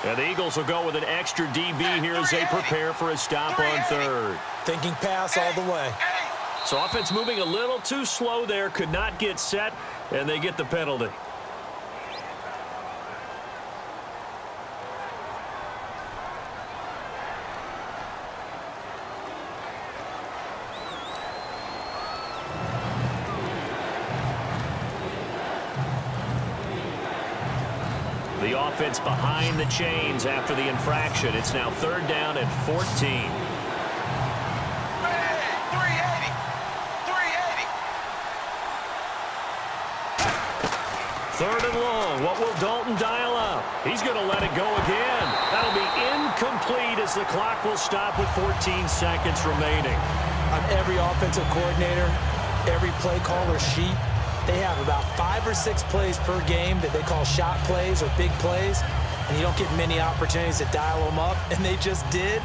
And the Eagles will go with an extra DB here as they prepare for a stop on third. Thinking pass all the way. So offense moving a little too slow there, could not get set, and they get the penalty. The offense behind the chains after the infraction. It's now third down at 14. Third and long. What will Dalton dial up? He's going to let it go again. That'll be incomplete as the clock will stop with 14 seconds remaining. On every offensive coordinator, every play caller sheet, they have about 5 or 6 plays per game that they call shot plays or big plays, and you don't get many opportunities to dial them up, and they just did,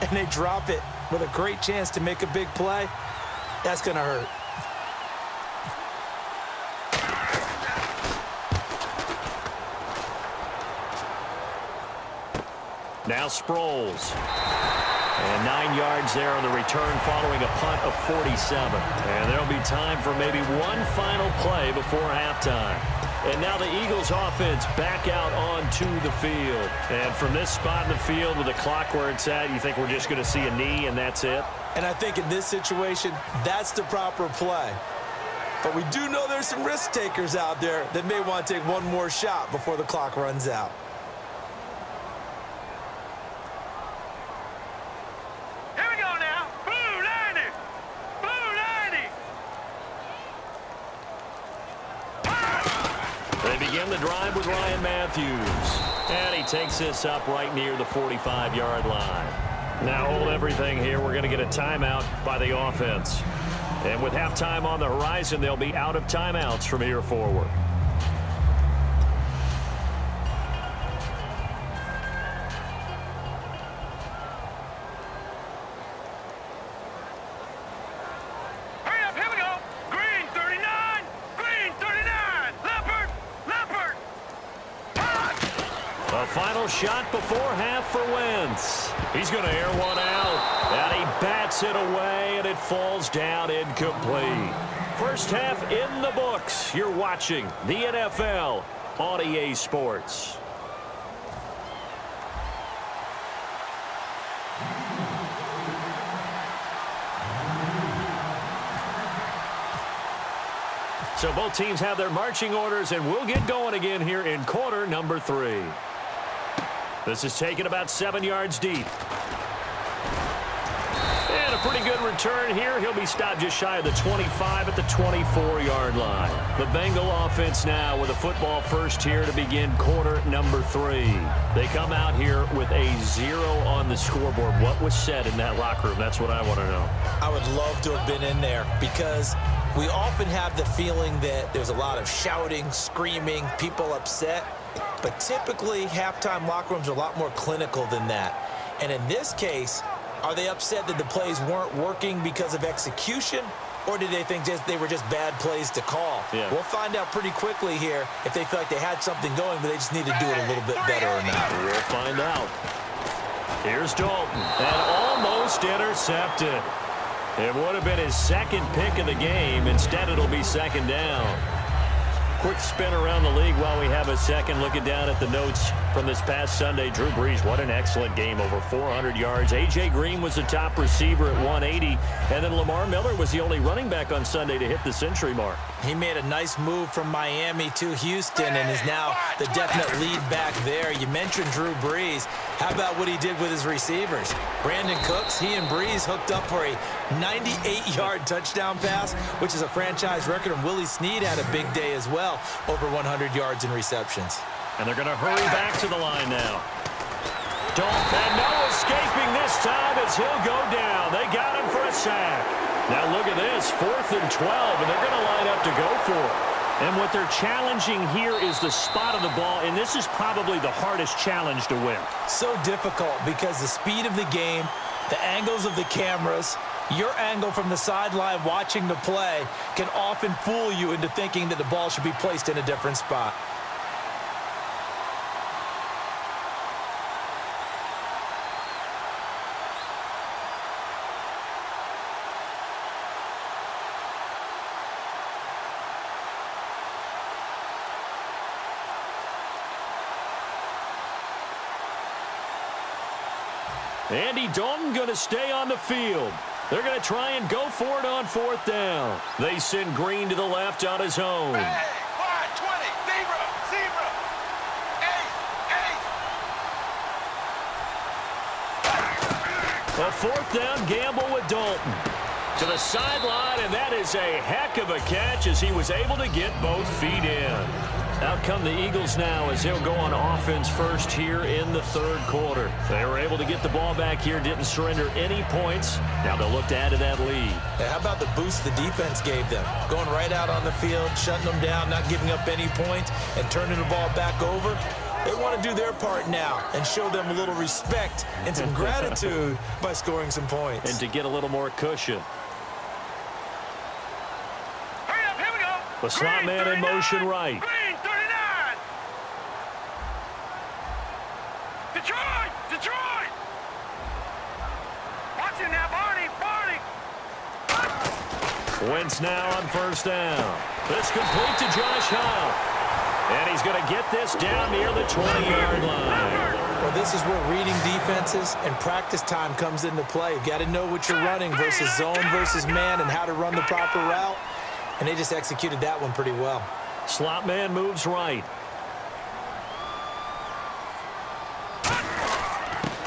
and they drop it with a great chance to make a big play. That's going to hurt. Now Sproles. And 9 yards there on the return following a punt of 47. And there'll be time for maybe one final play before halftime. And now the Eagles offense back out onto the field. And from this spot in the field with the clock where it's at, you think we're just going to see a knee and that's it? And I think in this situation, that's the proper play. But we do know there's some risk takers out there that may want to take one more shot before the clock runs out. Begin the drive with Ryan Matthews. And he takes this up right near the 45-yard line. Now hold everything here. We're going to get a timeout by the offense. And with halftime on the horizon, they'll be out of timeouts from here forward. Final shot before half for Wentz. He's going to air one out. And he bats it away, and it falls down incomplete. First half in the books. You're watching the NFL on EA Sports. So both teams have their marching orders, and we'll get going again here in quarter number 3. This is taken about 7 yards deep. And a pretty good return here. He'll be stopped just shy of the 25 at the 24-yard line. The Bengal offense now with a football first here to begin quarter number 3. They come out here with a 0 on the scoreboard. What was said in that locker room? That's what I want to know. I would love to have been in there because we often have the feeling that there's a lot of shouting, screaming, people upset. But typically, halftime locker rooms are a lot more clinical than that. And in this case, are they upset that the plays weren't working because of execution? Or did they think they were just bad plays to call? Yeah. We'll find out pretty quickly here if they feel like they had something going, but they just need to do it a little bit better or not. We'll find out. Here's Dalton. And almost intercepted. It would have been his second pick of the game. Instead, it'll be second down. Quick spin around the league while we have a second. Looking down at the notes from this past Sunday. Drew Brees, what an excellent game. Over 400 yards. A.J. Green was the top receiver at 180. And then Lamar Miller was the only running back on Sunday to hit the century mark. He made a nice move from Miami to Houston and is now the definite lead back there. You mentioned Drew Brees. How about what he did with his receivers? Brandon Cooks, he and Brees hooked up for a 98-yard touchdown pass, which is a franchise record. And Willie Snead had a big day as well, over 100 yards in receptions. And they're going to hurry back to the line now. Dalton, and no escaping this time as he'll go down. They got him for a sack. Now look at this, 4th and 12, and they're going to line up to go for it. And what they're challenging here is the spot of the ball, and this is probably the hardest challenge to win. So difficult because the speed of the game, the angles of the cameras, your angle from the sideline watching the play can often fool you into thinking that the ball should be placed in a different spot. Andy Dalton going to stay on the field. They're going to try and go for it on 4th down. They send Green to the left on his own. Hey, 5-20, zebra, 8. A 4th down gamble with Dalton. To the sideline, and that is a heck of a catch as he was able to get both feet in. Out come the Eagles now as they'll go on offense first here in the 3rd quarter. They were able to get the ball back here, didn't surrender any points. Now they'll look to add to that lead. Hey, how about the boost the defense gave them? Going right out on the field, shutting them down, not giving up any points, and turning the ball back over. They want to do their part now and show them a little respect and some gratitude by scoring some points. And to get a little more cushion. Hurry up, here we go. The slot man in motion right. Green, 39. Detroit. Watch him now, Barney. Wentz now on 1st down. This complete to Josh Huff. And he's going to get this down near the 20-yard line. Well, this is where reading defenses and practice time comes into play. You've got to know what you're running versus zone versus man and how to run the proper route. And they just executed that one pretty well. Slot man moves right.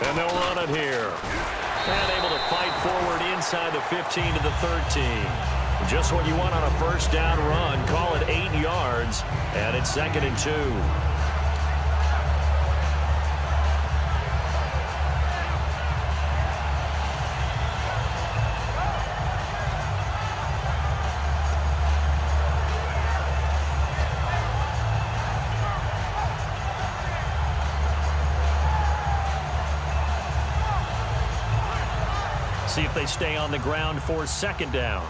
And they'll run it here. And able to fight forward inside the 15 to the 13. Just what you want on a 1st down run. Call it 8 yards. And it's 2nd and 2. See if they stay on the ground for 2nd down.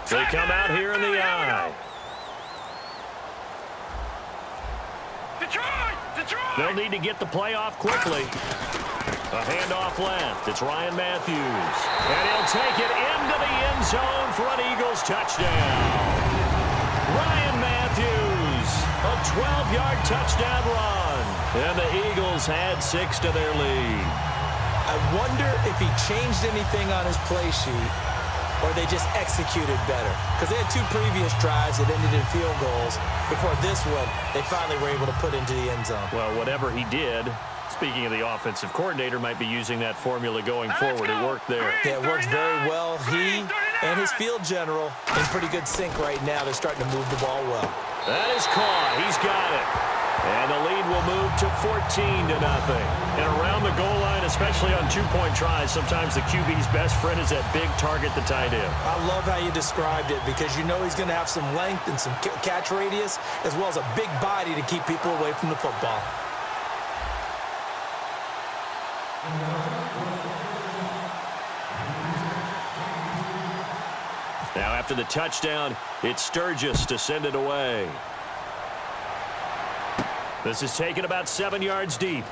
They come out here in the eye. Detroit! They'll need to get the play off quickly. A handoff left. It's Ryan Matthews. And he'll take it into the end zone for an Eagles touchdown. Ryan Matthews, a 12-yard touchdown run. And the Eagles add 6 to their lead. I wonder if he changed anything on his play sheet or they just executed better. Because they had 2 previous drives that ended in field goals. Before this one, they finally were able to put into the end zone. Well, whatever he did, speaking of the offensive coordinator, might be using that formula going forward. It worked there. Yeah, it works very well. He and his field general in pretty good sync right now. They're starting to move the ball well. That is caught. He's got it. And the lead will move to 14-0. And around the goal line, especially on 2-point tries, sometimes the QB's best friend is that big target, the tight end. I love how you described it because you know he's going to have some length and some catch radius as well as a big body to keep people away from the football. Now after the touchdown, it's Sturgis to send it away. This is taken about 7 yards deep.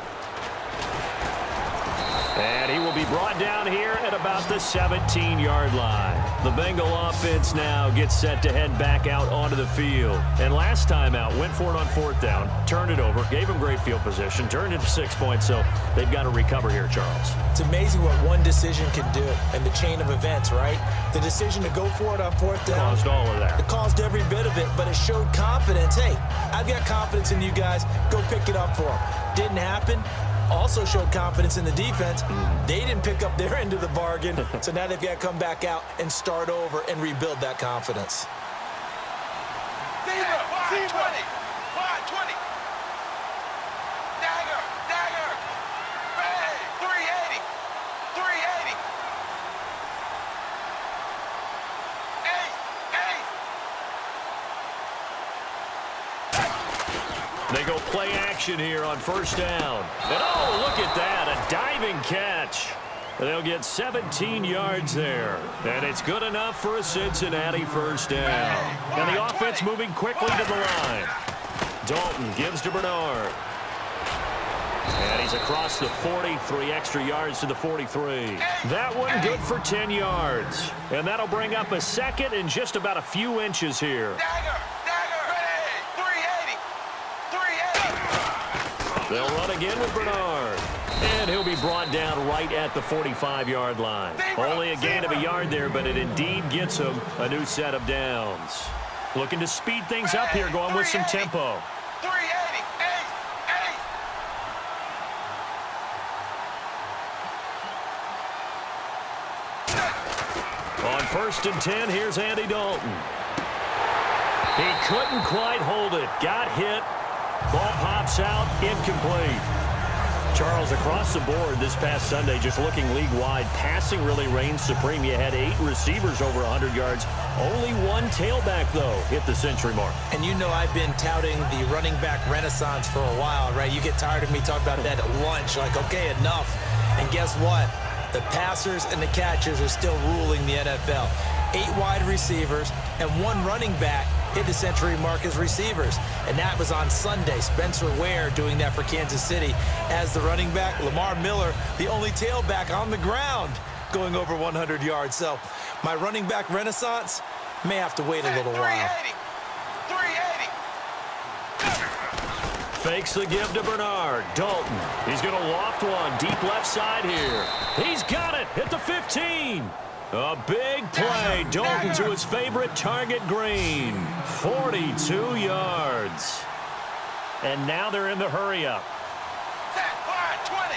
And he will be brought down here at about the 17-yard line. The Bengal offense now gets set to head back out onto the field. And last time out, went for it on 4th down, turned it over, gave him great field position, turned it to 6 points, so they've got to recover here, Charles. It's amazing what one decision can do in the chain of events, right? The decision to go for it on 4th down. Caused all of that. It caused every bit of it, but it showed confidence. Hey, I've got confidence in you guys. Go pick it up for them. Didn't happen. Also showed confidence in the defense. They didn't pick up their end of the bargain, so now they've got to come back out and start over and rebuild that confidence. Zebra, 5-20. Dagger. Hey, 380. 8. They go play action here on 1st down. And oh, look at that, a diving catch. They'll get 17 yards there. And it's good enough for a Cincinnati 1st down. And the offense moving quickly to the line. Dalton gives to Bernard. And he's across the 43 extra yards to the 43. That one good for 10 yards. And that'll bring up a 2nd and just about a few inches here. Dagger. Hey, 380. They'll run again with Bernard. And he'll be brought down right at the 45-yard line. Only a gain of a yard there, but it indeed gets him a new set of downs. Looking to speed things up here, going with some tempo. 380. On 1st and 10, here's Andy Dalton. He couldn't quite hold it. Got hit. Ball pops out. Incomplete. Charles, across the board this past Sunday, just looking league-wide, passing really reigned supreme. You had 8 receivers over 100 yards. Only 1 tailback, though, hit the century mark. And you know I've been touting the running back renaissance for a while, right? You get tired of me talking about that at lunch. Like, okay, enough. And guess what? The passers and the catchers are still ruling the NFL. 8 wide receivers and 1 running back hit the century mark as receivers. And that was on Sunday. Spencer Ware doing that for Kansas City as the running back. Lamar Miller, the only tailback on the ground, going over 100 yards. So my running back renaissance may have to wait a little while. 380. Fakes the give to Bernard. Dalton. He's going to loft one. Deep left side here. He's got it at the 15. A big play. Dalton to his favorite target, Green. 42 yards. And now they're in the hurry-up. Wide 20.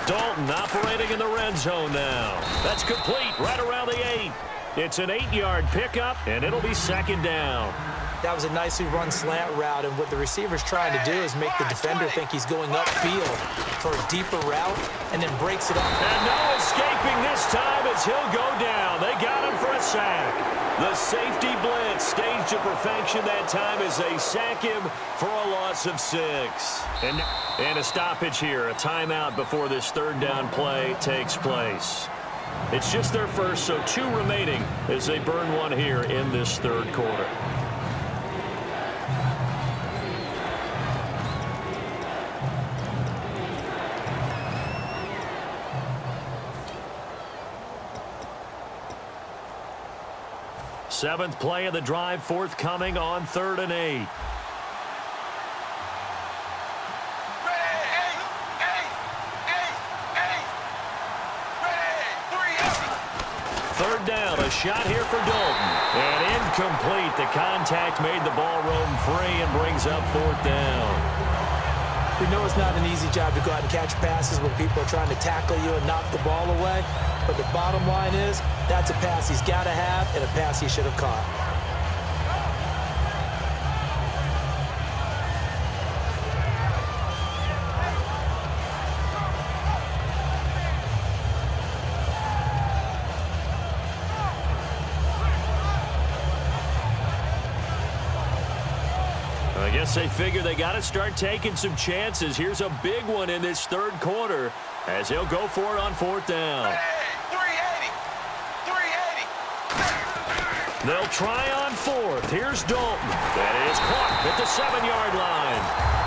Dalton operating in the red zone now. That's complete right around the 8. It's an 8-yard pickup, and it'll be 2nd down. That was a nicely run slant route, and what the receiver's trying to do is make the defender think he's going upfield for a deeper route, and then breaks it up. And no escaping this time as he'll go down. They got him for a sack. The safety blitz staged to perfection that time as they sack him for a loss of 6. And a stoppage here, a timeout before this 3rd down play takes place. It's just their first, so 2 remaining as they burn one here in this 3rd quarter. Seventh play of the drive forthcoming on 3rd and 8. Third down, a shot here for Dalton. And incomplete. The contact made the ball roam free and brings up 4th down. We know it's not an easy job to go out and catch passes when people are trying to tackle you and knock the ball away. But the bottom line is, that's a pass he's got to have and a pass he should have caught. I guess they figure they got to start taking some chances. Here's a big one in this 3rd quarter as he'll go for it on 4th down. 380. They'll try on 4th. Here's Dalton. That is caught at the 7-yard line.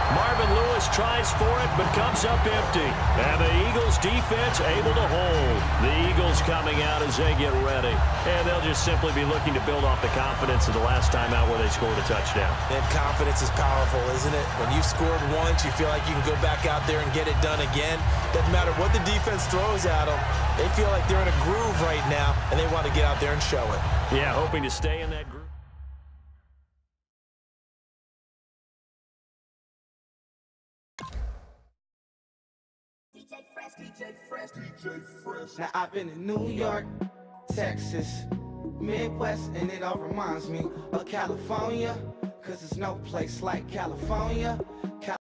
Marvin Lewis tries for it, but comes up empty. And the Eagles defense able to hold. The Eagles coming out as they get ready. And they'll just simply be looking to build off the confidence of the last time out where they scored a touchdown. And confidence is powerful, isn't it? When you've scored once, you feel like you can go back out there and get it done again. Doesn't matter what the defense throws at them. They feel like they're in a groove right now, and they want to get out there and show it. Yeah, hoping to stay in that groove. Now I've been in New York, Texas, Midwest, and it all reminds me of California, 'cause there's no place like California.